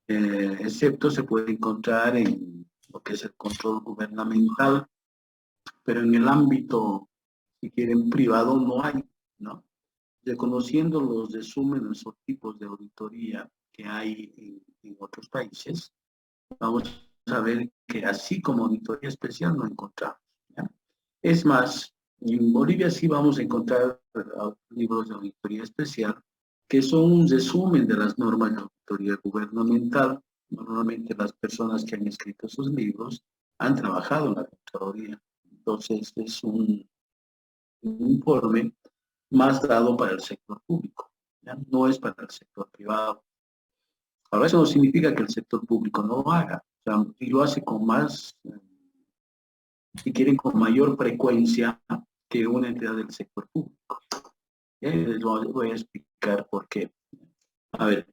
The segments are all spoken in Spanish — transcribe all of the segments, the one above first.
excepto se puede encontrar en lo que es el control gubernamental, pero en el ámbito, si quieren, privado no hay, ¿no? Reconociendo los resúmenes o tipos de auditoría que hay en otros países, vamos a ver que así como auditoría especial no encontramos, ¿ya? Es más, en Bolivia sí vamos a encontrar libros de auditoría especial que son un resumen de las normas de auditoría gubernamental. Normalmente las personas que han escrito esos libros han trabajado en la Contraloría. Entonces es un informe más dado para el sector público, ¿ya? No es para el sector privado. Ahora, eso no significa que el sector público no lo haga, o sea, y lo hace con más, si quieren, con mayor frecuencia que una entidad del sector público. Les voy a explicar por qué. A ver,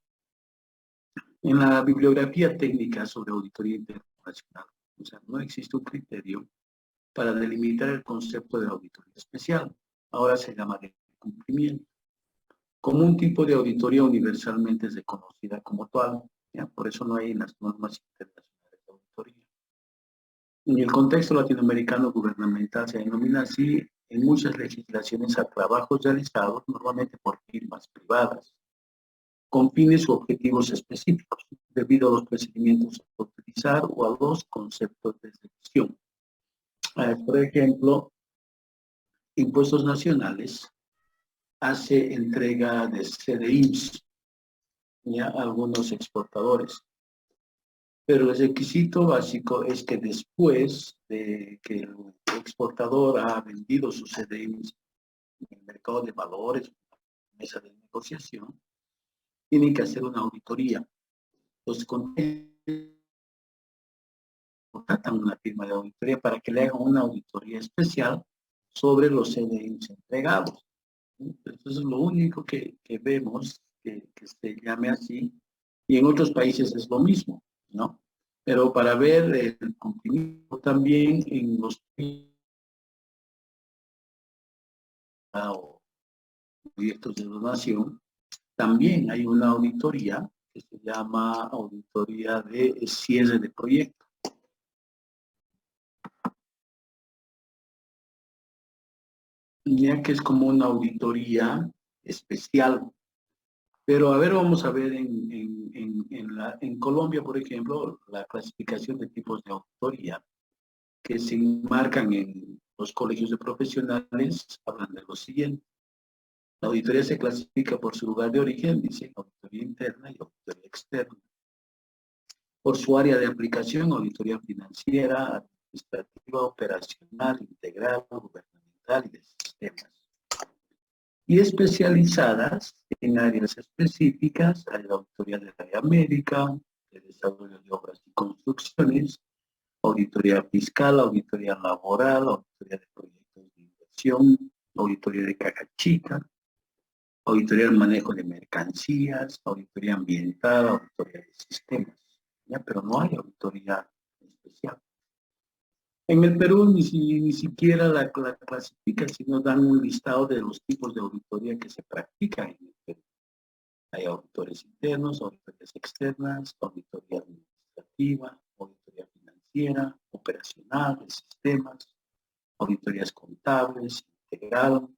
en la bibliografía técnica sobre auditoría internacional, o sea, no existe un criterio para delimitar el concepto de auditoría especial. Ahora se llama de cumplimiento, como un tipo de auditoría universalmente reconocida como tal, ¿ya? Por eso no hay en las normas internacionales de auditoría. En el contexto latinoamericano gubernamental se denomina así en muchas legislaciones a trabajos realizados normalmente por firmas privadas, con fines u objetivos específicos, debido a los procedimientos a utilizar o a los conceptos de selección. Por ejemplo, Impuestos Nacionales hace entrega de CDIs a algunos exportadores. Pero el requisito básico es que después de que el exportador ha vendido sus CDIs en el mercado de valores, en la mesa de negociación, tiene que hacer una auditoría. Entonces, contratan una firma de auditoría para que le hagan una auditoría especial sobre los CDIs entregados. Eso es lo único que vemos que se llame así, y en otros países es lo mismo, ¿no? Pero para ver el cumplimiento también en los proyectos de donación, también hay una auditoría que se llama auditoría de cierre de proyecto. Ya que es como una auditoría especial. Pero a ver, vamos a ver en Colombia, por ejemplo, la clasificación de tipos de auditoría que se enmarcan en los colegios de profesionales, hablan de lo siguiente. La auditoría se clasifica por su lugar de origen, dice auditoría interna y auditoría externa. Por su área de aplicación, auditoría financiera, administrativa, operacional, integral, gubernamental y de sistemas. Y especializadas en áreas específicas, hay la auditoría de la área médica, de desarrollo de obras y construcciones, auditoría fiscal, auditoría laboral, auditoría de proyectos de inversión, auditoría de caja chica, auditoría del manejo de mercancías, auditoría ambiental, auditoría de sistemas, ¿ya? Pero no hay auditoría especial. En el Perú ni siquiera la clasifican, sino dan un listado de los tipos de auditoría que se practican en el Perú. Hay auditores internos, auditorías externas, auditoría administrativa, auditoría financiera, operacional, de sistemas, auditorías contables, integral,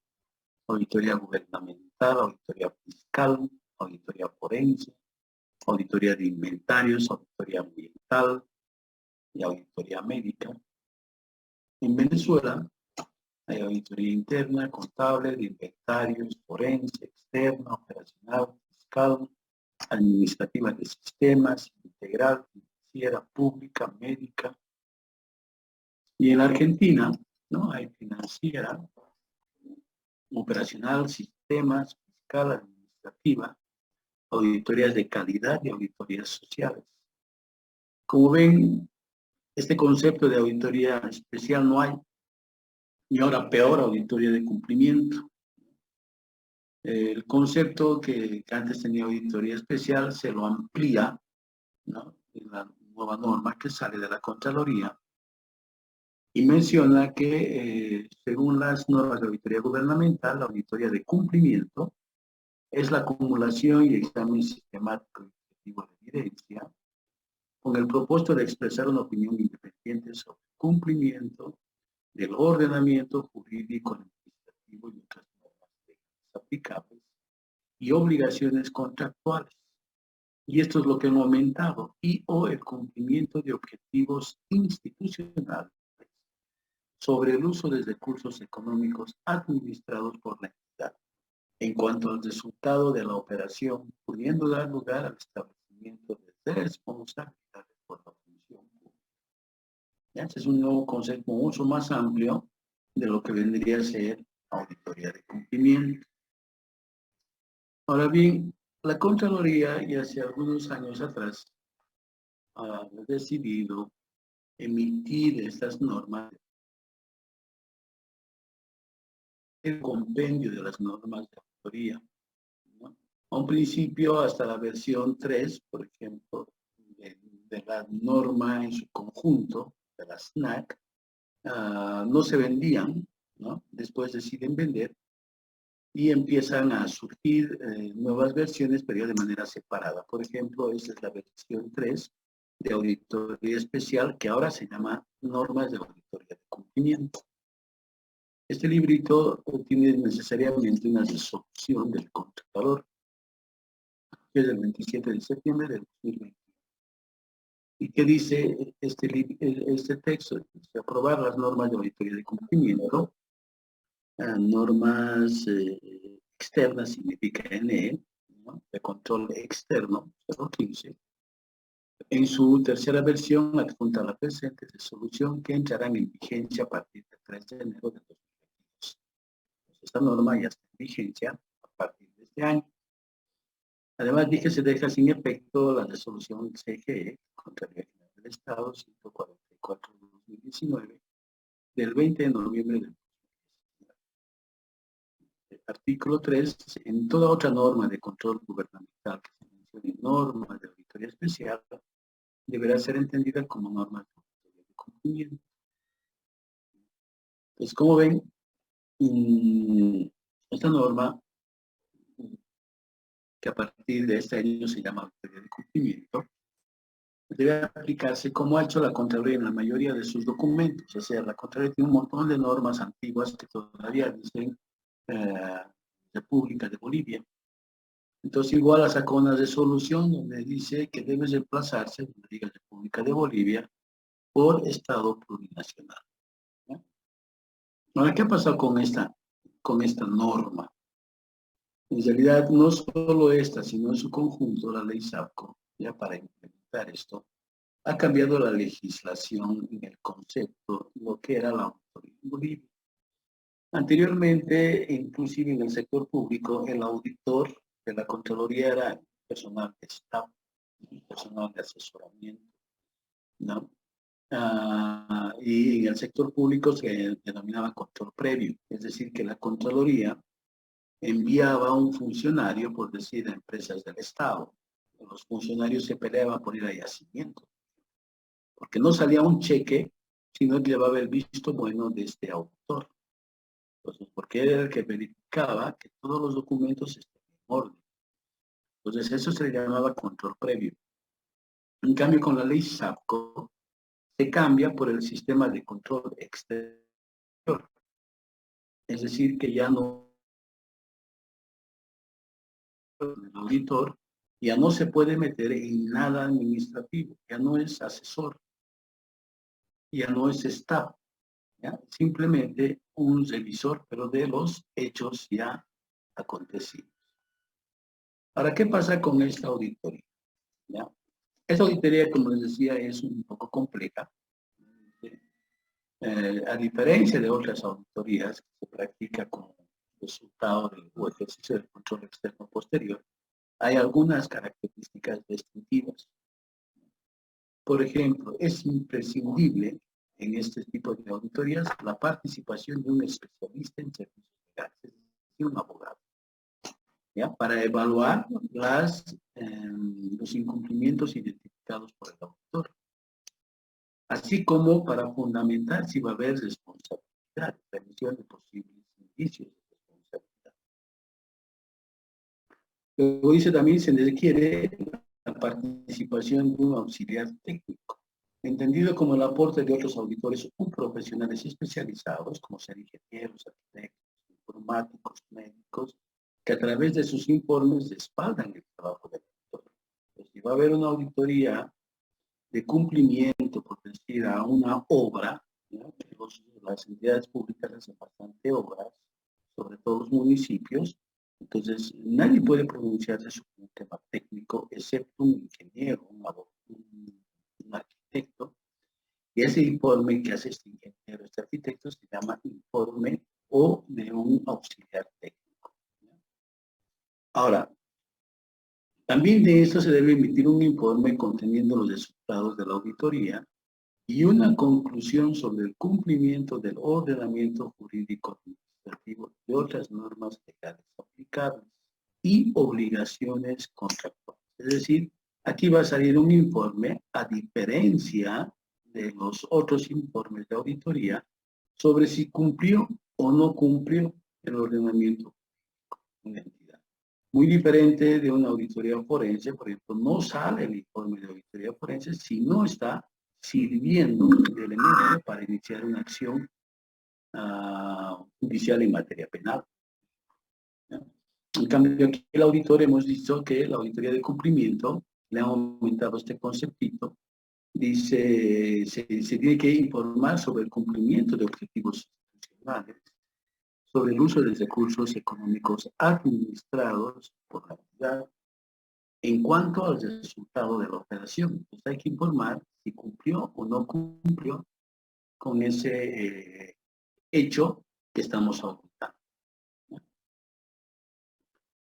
auditoría gubernamental, auditoría fiscal, auditoría forense, auditoría de inventarios, auditoría ambiental y auditoría médica. En Venezuela hay auditoría interna, contable, de inventarios, forense, externa, operacional, fiscal, administrativa de sistemas, integral, financiera, pública, médica. Y en Argentina, ¿no? Hay financiera, operacional, sistemas, fiscal, administrativa, auditorías de calidad y auditorías sociales. Como ven, este concepto de auditoría especial no hay. Y ahora peor, auditoría de cumplimiento. El concepto que antes tenía auditoría especial se lo amplía, ¿no? En la nueva norma que sale de la Contraloría y menciona que según las normas de auditoría gubernamental, la auditoría de cumplimiento es la acumulación y examen sistemático y objetivo de evidencia con el propósito de expresar una opinión independiente sobre el cumplimiento del ordenamiento jurídico administrativo y otras normas legales aplicables y obligaciones contractuales. Y esto es lo que hemos aumentado, y o el cumplimiento de objetivos institucionales sobre el uso de recursos económicos administrados por la entidad, en cuanto al resultado de la operación, pudiendo dar lugar al establecimiento de responsabilidades por la función pública. Este es un nuevo concepto mucho más amplio de lo que vendría a ser auditoría de cumplimiento. Ahora bien, la Contraloría ya hace algunos años atrás ha decidido emitir estas normas, el compendio de las normas de auditoría, ¿no? A un principio, hasta la versión 3, por ejemplo, de la norma en su conjunto, de la SNAC, no se vendían, ¿no? Después deciden vender y empiezan a surgir nuevas versiones, pero ya de manera separada. Por ejemplo, esta es la versión 3 de auditoría especial, que ahora se llama Normas de Auditoría de Cumplimiento. Este librito tiene necesariamente una resolución del Contralor, que es del 27 de septiembre del 2020. ¿Y qué dice este texto? Dice, aprobar las normas de auditoría de cumplimiento. Normas externas significa NE, ¿no? De control externo, 015. En su tercera versión, adjunta a la presente resolución, que entrarán en vigencia a partir del 3 de enero de 2022. Esta norma ya está en vigencia a partir de este año. Además, dije, se deja sin efecto la resolución CGE, Contraloría General del Estado, 144/2019, del 20 de noviembre del 2019. Artículo 3. En toda otra norma de control gubernamental que se mencione norma de auditoría especial, deberá ser entendida como norma de auditoría de cumplimiento. Pues, como ven, esta norma, que a partir de este año se llama auditoría de cumplimiento, debe aplicarse como ha hecho la Contraloría en la mayoría de sus documentos. O sea, la Contraloría tiene un montón de normas antiguas que todavía dicen República de Bolivia. Entonces, igual sacó una resolución donde dice que debe reemplazarse, donde diga República de Bolivia, por Estado plurinacional. ¿No? Ahora, ¿qué ha pasado con esta norma? En realidad, no solo esta, sino en su conjunto, la ley SAPCO, ya para implementar esto, ha cambiado la legislación en el concepto, lo que era la auditoría en Bolivia. Anteriormente, inclusive en el sector público, el auditor de la Contraloría era personal de staff, personal de asesoramiento, ¿no? Y en el sector público se denominaba control previo, es decir, que la Contraloría enviaba a un funcionario, por decir, a empresas del Estado. Los funcionarios se peleaban por ir a yacimiento, porque no salía un cheque, sino llevaba el visto bueno de este auditor. Entonces, porque era el que verificaba que todos los documentos estén en orden. Entonces, eso se le llamaba control previo. En cambio, con la ley SAPCO, se cambia por el sistema de control exterior. Es decir, que ya no, el auditor ya no se puede meter en nada administrativo, ya no es asesor, ya no es staff, ¿ya? Simplemente un revisor, pero de los hechos ya acontecidos. Ahora, ¿qué pasa con esta auditoría? ¿Ya? Esta auditoría, como les decía, es un poco compleja. A diferencia de otras auditorías que se practica como resultado del ejercicio del control externo posterior, hay algunas características distintivas. Por ejemplo, es imprescindible en este tipo de auditorías la participación de un especialista en servicios legales, es decir, un abogado, ¿ya? Para evaluar los incumplimientos identificados por el auditor, así como para fundamentar si va a haber responsabilidad, remisión de posibles indicios de responsabilidad. Luego dice también se requiere la participación de un auxiliar técnico, entendido como el aporte de otros auditores o profesionales especializados, como ser ingenieros, arquitectos, informáticos, médicos, que a través de sus informes respaldan el trabajo del auditor. Pues, si va a haber una auditoría de cumplimiento, por decir, a una obra, ¿no? Las entidades públicas hacen bastante obras, sobre todo los municipios, entonces nadie puede pronunciarse sobre un tema técnico, excepto un ingeniero, un arquitecto, y ese informe que hace este ingeniero, este arquitecto, se llama informe o de un auxiliar técnico, ¿no? Ahora, también de esto se debe emitir un informe conteniendo los resultados de la auditoría y una conclusión sobre el cumplimiento del ordenamiento jurídico administrativo de otras normas legales aplicables y obligaciones contractuales. Es decir, aquí va a salir un informe, a diferencia de los otros informes de auditoría, sobre si cumplió o no cumplió el ordenamiento de una entidad. Muy diferente de una auditoría forense, por ejemplo, no sale el informe de auditoría forense si no está sirviendo de elemento para iniciar una acción judicial en materia penal, ¿no? En cambio, aquí el auditor hemos dicho que la auditoría de cumplimiento, le han aumentado este conceptito, dice, se tiene que informar sobre el cumplimiento de objetivos institucionales, sobre el uso de recursos económicos administrados por la entidad, en cuanto al resultado de la operación. Pues hay que informar si cumplió o no cumplió con ese hecho que estamos auditando.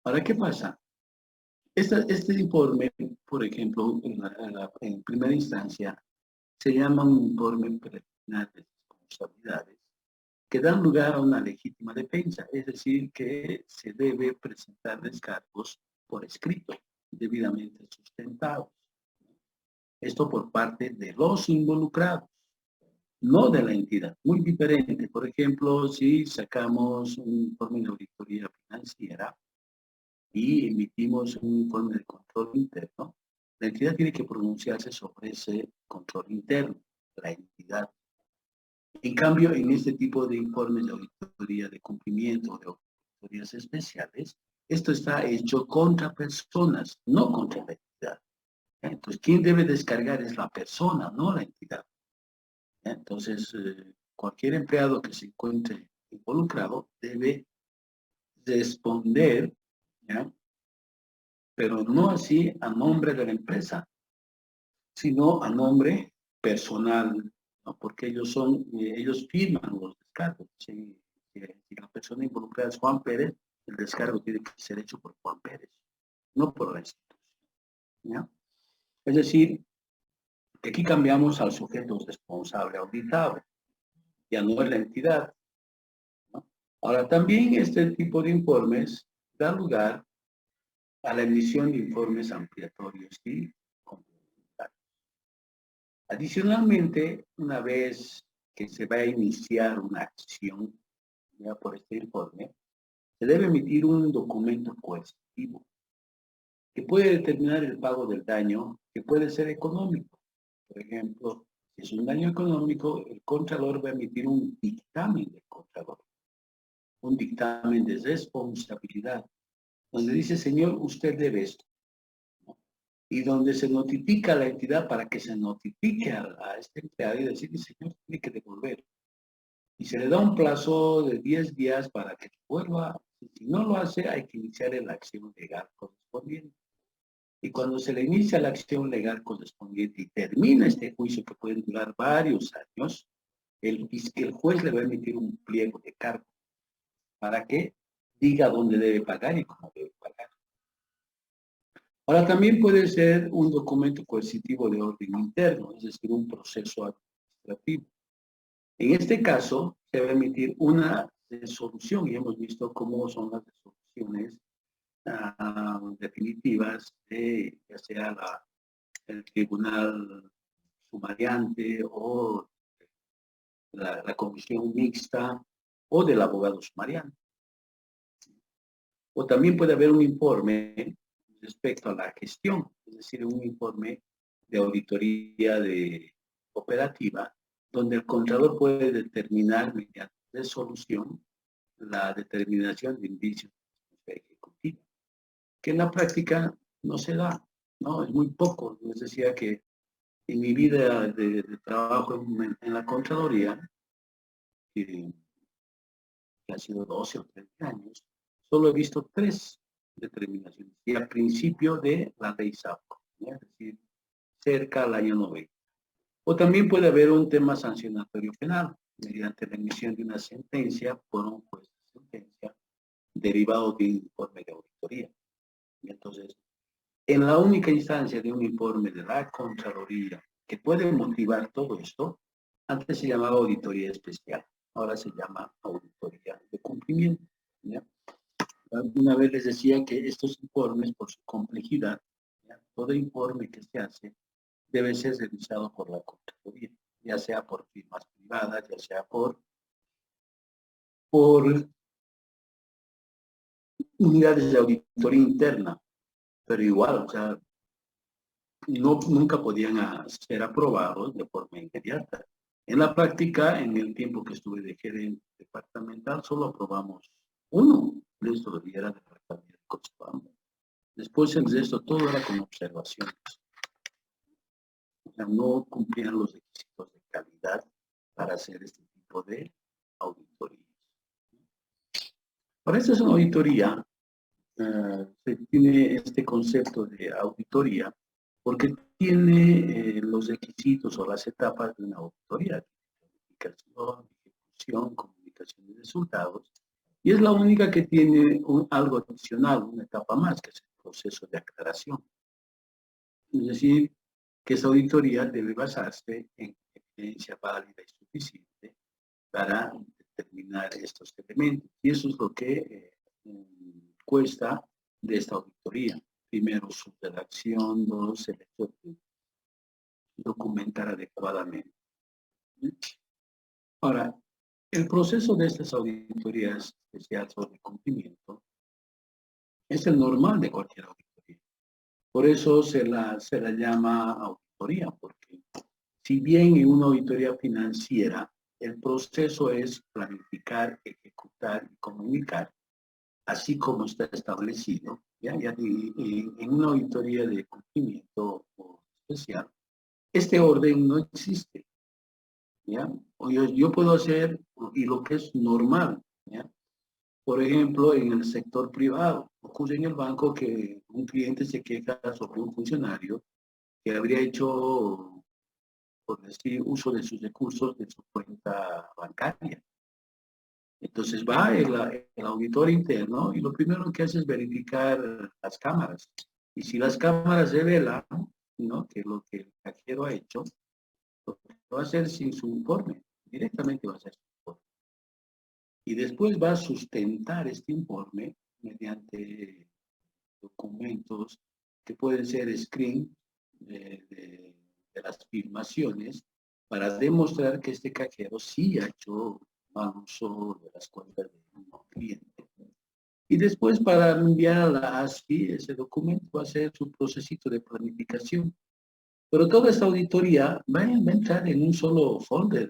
Ahora, ¿qué pasa? Este informe, por ejemplo, en primera instancia, se llama un informe preliminar de responsabilidades que dan lugar a una legítima defensa, es decir, que se debe presentar descargos por escrito, debidamente sustentados. Esto por parte de los involucrados, no de la entidad. Muy diferente. Por ejemplo, si sacamos un informe de auditoría financiera y emitimos un informe de control interno, la entidad tiene que pronunciarse sobre ese control interno, la entidad. En cambio, en este tipo de informes de auditoría de cumplimiento, de auditorías especiales, esto está hecho contra personas, no contra la entidad. Entonces, quien debe descargar es la persona, no la entidad. Entonces, cualquier empleado que se encuentre involucrado debe responder, ¿ya? Pero no así a nombre de la empresa, sino a nombre personal, ¿no? Porque ellos firman los descargos. Si la persona involucrada es Juan Pérez, el descargo tiene que ser hecho por Juan Pérez, no por la institución, ¿ya? Es decir, que aquí cambiamos al sujeto responsable auditable, ya no es la entidad, ¿no? Ahora, también este tipo de informes da lugar a la emisión de informes ampliatorios y complementarios. Adicionalmente, una vez que se va a iniciar una acción, ya por este informe, se debe emitir un documento coercitivo que puede determinar el pago del daño, que puede ser económico. Por ejemplo, si es un daño económico, el Contralor va a emitir un dictamen del Contralor, un dictamen de responsabilidad, donde dice, señor, usted debe esto, ¿no? Y donde se notifica a la entidad para que se notifique a este empleado y decir, señor, tiene que devolver. Y se le da un plazo de 10 días para que vuelva. Si no lo hace, hay que iniciar la acción legal correspondiente. Y cuando se le inicia la acción legal correspondiente y termina este juicio, que puede durar varios años, el juez le va a emitir un pliego de cargo para que diga dónde debe pagar y cómo debe pagar. Ahora, también puede ser un documento coercitivo de orden interno, es decir, un proceso administrativo. En este caso, se va a emitir una resolución y hemos visto cómo son las resoluciones definitivas de ya sea el tribunal sumariante o la comisión mixta o del abogado sumariante. O también puede haber un informe respecto a la gestión, es decir, un informe de auditoría operativa, donde el contador puede determinar mediante resolución la determinación de indicios ejecutivos, que en la práctica no se da, ¿no? Es muy poco. Les decía que en mi vida de trabajo en la Contraloría, que ha sido 12 o 13 años, solo he visto 3 determinaciones. Y al principio de la ley SAPCO, ¿no? Es decir, cerca al año 90. O también puede haber un tema sancionatorio penal, mediante la emisión de una sentencia por un juez de sentencia derivado de un informe de auditoría. Y entonces, en la única instancia de un informe de la Contraloría que puede motivar todo esto, antes se llamaba auditoría especial, ahora se llama auditoría de cumplimiento, ¿ya? Una vez les decía que estos informes, por su complejidad, ¿ya? Todo informe que se hace debe ser revisado por la Contraloría, ya sea por firmas privadas, ya sea por unidades de auditoría interna, pero igual, o sea, nunca podían ser aprobados de forma inmediata. En la práctica, en el tiempo que estuve de gerente departamental, solo aprobamos uno, esto era del departamento de Cochabamba. Después el resto todo era con observaciones. O sea, no cumplían los requisitos de calidad para hacer este tipo de auditorías. Para esta es una auditoría, se tiene este concepto de auditoría porque tiene los requisitos o las etapas de una auditoría: planificación, ejecución, comunicación de resultados, y es la única que tiene algo adicional, una etapa más, que es el proceso de aclaración. Es decir, que esa auditoría debe basarse en evidencia válida y suficiente para determinar estos elementos. Y eso es lo que cuesta de esta auditoría. Primero, su redacción; dos, el hecho de documentar adecuadamente. Ahora, el proceso de estas auditorías especiales sobre cumplimiento es el normal de cualquier auditoría. Por eso se la llama auditoría, porque si bien en una auditoría financiera el proceso es planificar, ejecutar y comunicar, así como está establecido, ¿ya? En una auditoría de cumplimiento especial, este orden no existe, ¿ya? O yo puedo hacer, y lo que es normal, ¿ya? Por ejemplo, en el sector privado, ocurre en el banco que un cliente se queja sobre un funcionario que habría hecho, por decir, uso de sus recursos de su cuenta bancaria. Entonces va el auditor interno y lo primero que hace es verificar las cámaras. Y si las cámaras revelan, ¿no?, que lo que el cajero ha hecho, lo va a hacer sin su informe, directamente va a hacer su informe. Y después va a sustentar este informe mediante documentos que pueden ser screen de las filmaciones para demostrar que este cajero sí ha hecho mal uso de las cuentas de un cliente. Y después, para enviar a la ASFI, ese documento va a ser su procesito de planificación. Pero toda esta auditoría va a entrar en un solo folder,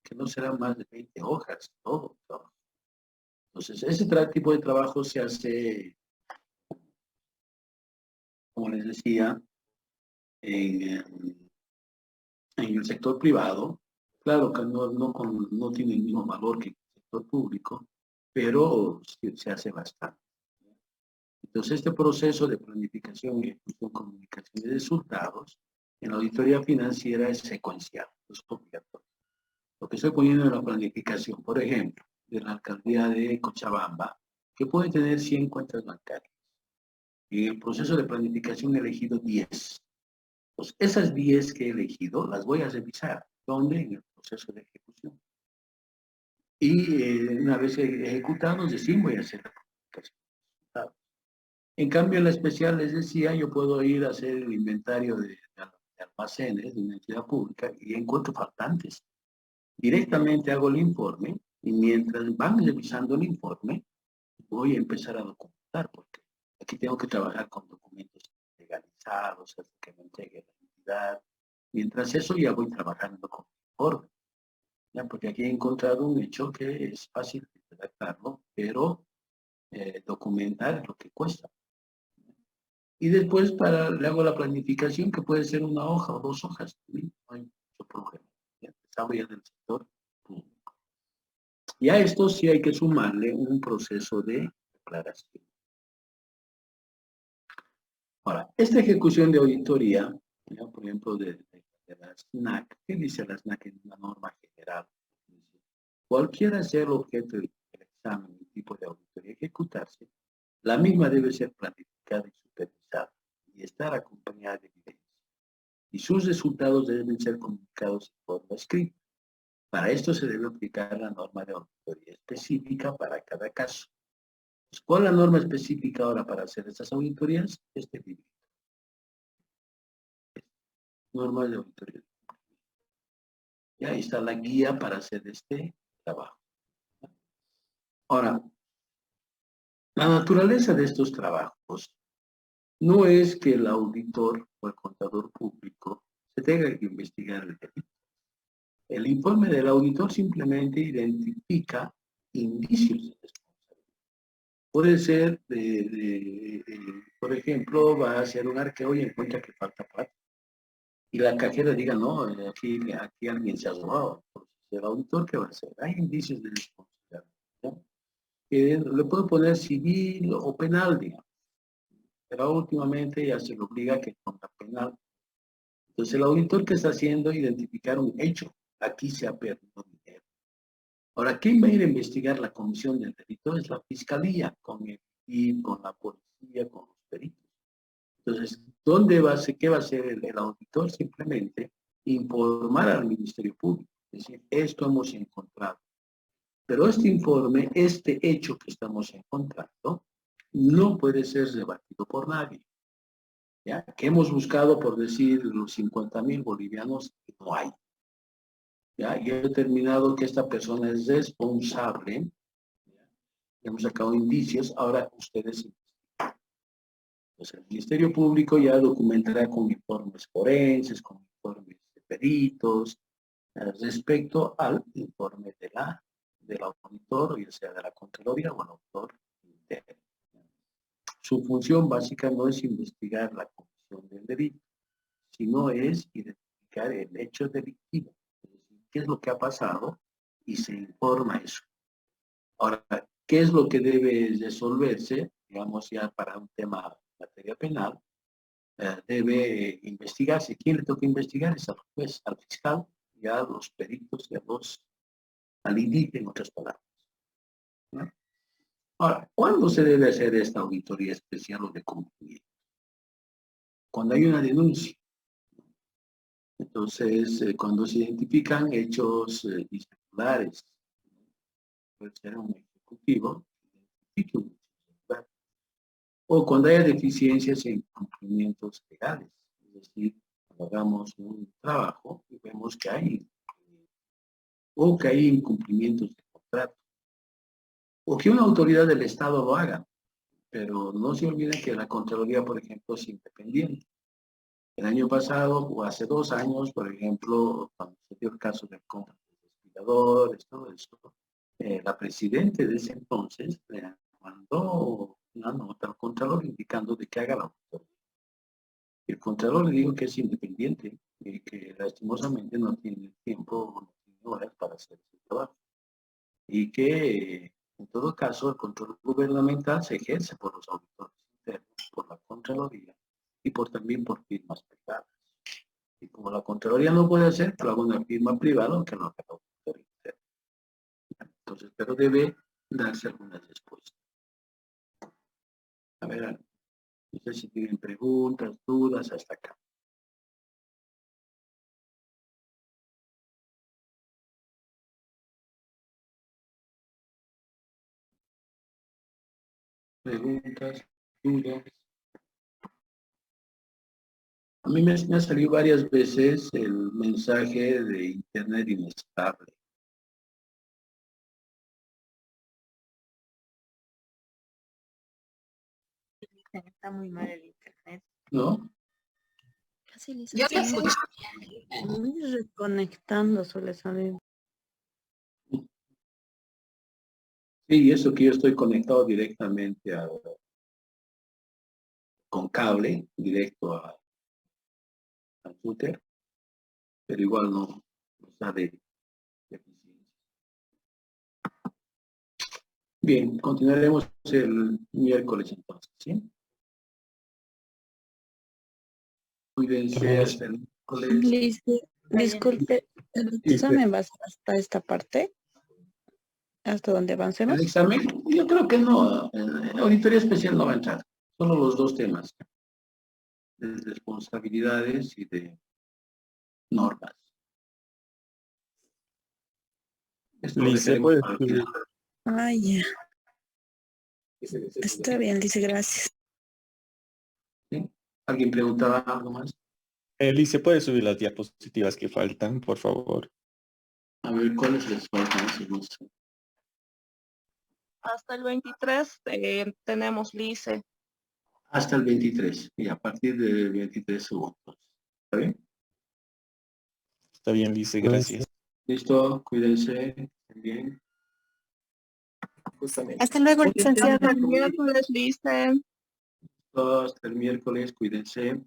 que no será más de 20 hojas, todo. Entonces, ese tipo de trabajo se hace, como les decía, en el sector privado. Claro que no tiene el mismo valor que el sector público, pero se hace bastante. Entonces, este proceso de planificación, ejecución, comunicación de resultados en la auditoría financiera es secuencial, es obligatorio. Lo que estoy poniendo en la planificación, por ejemplo, de la alcaldía de Cochabamba, que puede tener 100 cuentas bancarias. Y en el proceso de planificación he elegido 10. Pues esas 10 que he elegido las voy a revisar. ¿Dónde? En el proceso de ejecución. Y una vez ejecutados, recién voy a hacer la planificación de resultados. En cambio, en la especial, les decía, yo puedo ir a hacer el inventario de almacenes de una entidad pública y encuentro faltantes. Directamente hago el informe y mientras van revisando el informe, voy a empezar a documentar, porque Aquí tengo que trabajar con documentos legalizados hasta que me entregue la entidad. Mientras eso ya voy trabajando con orden, ¿ya? Porque aquí he encontrado un hecho que es fácil de redactarlo, pero documentar es lo que cuesta. Y después le hago la planificación, que puede ser una hoja o 2 hojas. No hay mucho problema. Ya desarrollan el sector público. Y a esto sí hay que sumarle un proceso de declaración. Ahora, esta ejecución de auditoría, ¿ya? Por ejemplo, de la SNAC, ¿qué dice la SNAC en una norma general? Dice, cualquiera sea el objeto del examen y tipo de auditoría ejecutarse, la misma debe ser planificada y supervisada y estar acompañada de evidencia. Y sus resultados deben ser comunicados en forma escrita. Para esto se debe aplicar la norma de auditoría específica para cada caso. Pues, ¿cuál es la norma específica ahora para hacer estas auditorías? Este libro. Norma de auditoría. Y ahí está la guía para hacer este trabajo. Ahora, la naturaleza de estos trabajos no es que el auditor o el contador público se tenga que investigar el delito. El informe del auditor simplemente identifica indicios de responsabilidad. Puede ser, por ejemplo, va a hacer un arqueo y encuentra que falta plata. Y la cajera diga, no, aquí alguien se ha robado. Entonces, el auditor, ¿qué va a hacer? Hay indicios de responsabilidad, ¿no? Le puedo poner civil o penal, digamos. Pero últimamente ya se le obliga a que ponga penal. Entonces, el auditor, ¿qué está haciendo? Identificar un hecho. Aquí se ha perdido dinero. Ahora, ¿quién va a ir a investigar la comisión del delito? Es la fiscalía, con la policía, con los peritos. Entonces, ¿qué va a hacer el auditor? Simplemente informar al Ministerio Público. Es decir, esto hemos encontrado. Pero este informe, este hecho que estamos encontrando, no puede ser debatido por nadie. ¿Ya? Que hemos buscado, por decir, los 50.000 bolivianos, no hay. ¿Ya? Y he determinado que esta persona es responsable. ¿Ya? Hemos sacado indicios, ahora ustedes. Pues el Ministerio Público ya documentará con informes forenses, con informes de peritos, respecto al informe del auditor, ya sea de la Contraloría o el autor interno. Su función básica no es investigar la comisión del delito, sino es identificar el hecho delictivo, es decir, qué es lo que ha pasado y se informa eso. Ahora, ¿qué es lo que debe resolverse? Digamos ya para un tema de materia penal, debe investigarse. ¿Quién le toca investigar? Es al juez, al fiscal, y a los peritos y al IDIT, en otras palabras, ¿no? Ahora, ¿cuándo se debe hacer esta auditoría especial o de cumplimiento? Cuando hay una denuncia. Entonces, cuando se identifican hechos irregulares, puede ser un ejecutivo, identifique un hecho irregular. O cuando haya deficiencias en cumplimientos legales, es decir, cuando hagamos un trabajo y vemos que hay o que hay incumplimientos de contrato, o que una autoridad del Estado lo haga, pero no se olviden que la Contraloría, por ejemplo, es independiente. El año pasado o hace 2 años, por ejemplo, cuando se dio el caso del compra de respiradores, todo esto, la presidenta de ese entonces le mandó una nota al Contralor indicando de que haga la auditoría. El Contralor le dijo que es independiente y que lastimosamente no tiene tiempo, no tiene horas para hacer ese trabajo. Y que en todo caso el control gubernamental se ejerce por los auditores internos, por la Contraloría y también por firmas privadas. Y como la Contraloría no puede hacer, lo hago una firma privada, aunque no haga la auditoría interna. Entonces, pero debe darse algunas respuestas. A ver, no sé si tienen preguntas, dudas, hasta acá. Preguntas, dudas. A mí me ha salido varias veces el mensaje de internet inestable. Está muy mal el internet. ¿No? Casi le Yo te escucho. Reconectando suele salir. Sí, eso que yo estoy conectado directamente con cable, directo al router, pero igual no está de eficiencia. Bien, continuaremos el miércoles entonces, ¿sí? Cuídense hasta el miércoles. Liz, disculpe, ¿el examen va a ser hasta esta parte? ¿Hasta donde avancemos? ¿El examen? Yo creo que no. Auditoría especial no va a entrar. Solo los dos temas. De responsabilidades y de normas. Esto lo Liz, ¿se dejaremos puede para el subir? final. Ah, ya. Está bien, dice gracias. ¿Sí? ¿Alguien preguntaba algo más? Liz, ¿se puede subir las diapositivas que faltan, por favor? A ver, ¿cuáles les faltan? No sé. Hasta el 23 tenemos LICE. Hasta el 23. Y a partir del 23 subo. ¿Está bien? Está bien, Liz, gracias. Listo, cuídense. Estén bien. Hasta luego, licenciado. Hasta el miércoles LICE. Hasta el miércoles, cuídense.